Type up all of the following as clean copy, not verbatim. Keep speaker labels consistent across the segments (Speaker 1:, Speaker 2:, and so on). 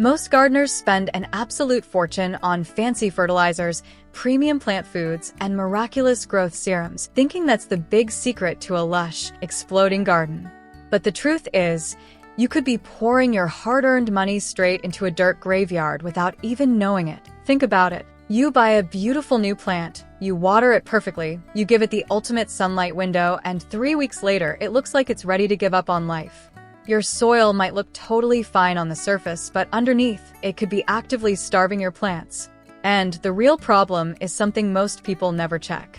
Speaker 1: Most gardeners spend an absolute fortune on fancy fertilizers, premium plant foods, and miraculous growth serums, thinking that's the big secret to a lush, exploding garden. But the truth is, you could be pouring your hard-earned money straight into a dirt graveyard without even knowing it. Think about it. You buy a beautiful new plant, you water it perfectly, you give it the ultimate sunlight window, and 3 weeks later, it looks like it's ready to give up on life. Your soil might look totally fine on the surface, but underneath, it could be actively starving your plants. And the real problem is something most people never check.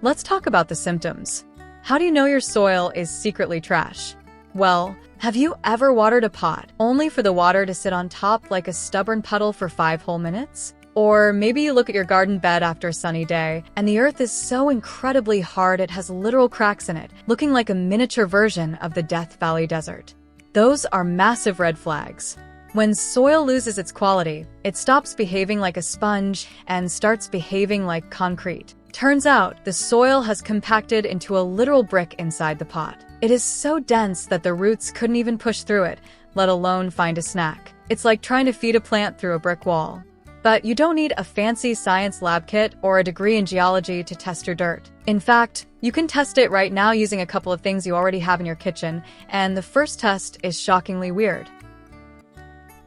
Speaker 1: Let's talk about the symptoms. How do you know your soil is secretly trash? Well, have you ever watered a pot only for the water to sit on top like a stubborn puddle for 5 whole minutes? Or maybe you look at your garden bed after a sunny day, and the earth is so incredibly hard it has literal cracks in it, looking like a miniature version of the Death Valley Desert. Those are massive red flags. When soil loses its quality, it stops behaving like a sponge and starts behaving like concrete. Turns out, the soil has compacted into a literal brick inside the pot. It is so dense that the roots couldn't even push through it, let alone find a snack. It's like trying to feed a plant through a brick wall. But you don't need a fancy science lab kit or a degree in geology to test your dirt. In fact, you can test it right now using a couple of things you already have in your kitchen, and the first test is shockingly weird.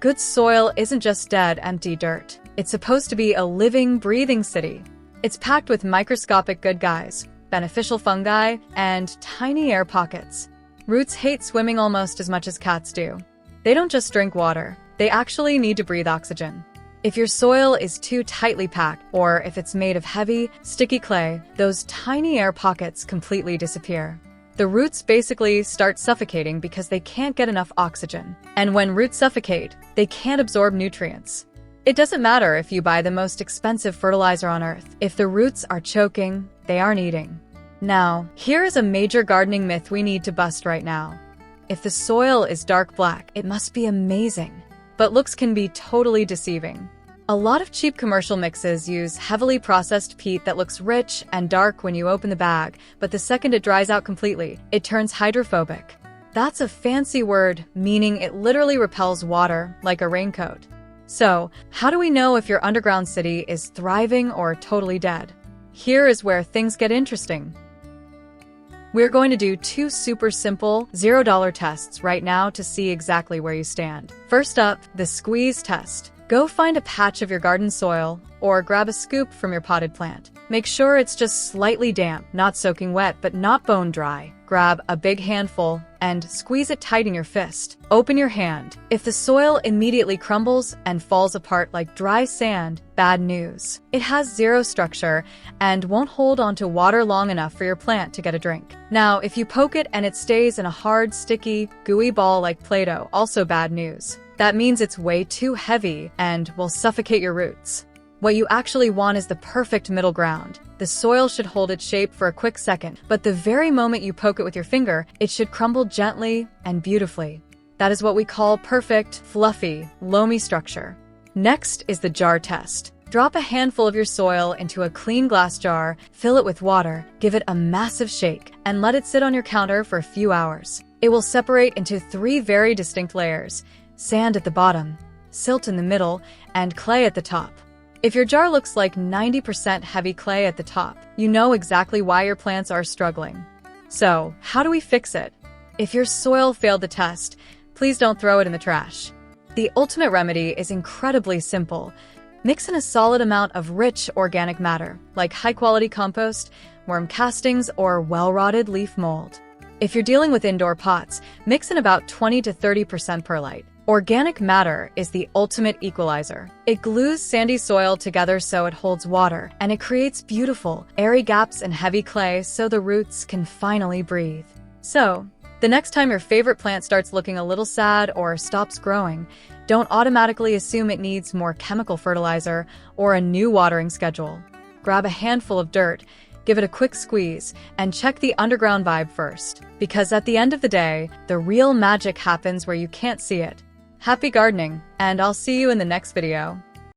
Speaker 1: Good soil isn't just dead, empty dirt. It's supposed to be a living, breathing city. It's packed with microscopic good guys, beneficial fungi, and tiny air pockets. Roots hate swimming almost as much as cats do. They don't just drink water, they actually need to breathe oxygen. If your soil is too tightly packed, or if it's made of heavy, sticky clay, those tiny air pockets completely disappear. The roots basically start suffocating because they can't get enough oxygen. And when roots suffocate, they can't absorb nutrients. It doesn't matter if you buy the most expensive fertilizer on earth. If the roots are choking, they aren't eating. Now, here is a major gardening myth we need to bust right now. If the soil is dark black, it must be amazing. But looks can be totally deceiving. A lot of cheap commercial mixes use heavily processed peat that looks rich and dark when you open the bag, but the second it dries out completely, it turns hydrophobic. That's a fancy word, meaning it literally repels water, like a raincoat. So, how do we know if your underground city is thriving or totally dead? Here is where things get interesting. We're going to do 2 super simple, $0 tests right now to see exactly where you stand. First up, the squeeze test. Go find a patch of your garden soil, or grab a scoop from your potted plant. Make sure it's just slightly damp, not soaking wet, but not bone dry. Grab a big handful and squeeze it tight in your fist. Open your hand. If the soil immediately crumbles and falls apart like dry sand, bad news. It has 0 structure and won't hold onto water long enough for your plant to get a drink. Now, if you poke it and it stays in a hard, sticky, gooey ball like Play-Doh, also bad news. That means it's way too heavy and will suffocate your roots. What you actually want is the perfect middle ground. The soil should hold its shape for a quick second, but the very moment you poke it with your finger, it should crumble gently and beautifully. That is what we call perfect, fluffy, loamy structure. Next is the jar test. Drop a handful of your soil into a clean glass jar, fill it with water, give it a massive shake, and let it sit on your counter for a few hours. It will separate into 3 very distinct layers: sand at the bottom, silt in the middle, and clay at the top. If your jar looks like 90% heavy clay at the top, you know exactly why your plants are struggling. So, how do we fix it? If your soil failed the test, please don't throw it in the trash. The ultimate remedy is incredibly simple. Mix in a solid amount of rich organic matter, like high-quality compost, worm castings, or well-rotted leaf mold. If you're dealing with indoor pots, mix in about 20 to 30% perlite. Organic matter is the ultimate equalizer. It glues sandy soil together so it holds water, and it creates beautiful, airy gaps in heavy clay so the roots can finally breathe. So, the next time your favorite plant starts looking a little sad or stops growing, don't automatically assume it needs more chemical fertilizer or a new watering schedule. Grab a handful of dirt, give it a quick squeeze, and check the underground vibe first. Because at the end of the day, the real magic happens where you can't see it. Happy gardening, and I'll see you in the next video.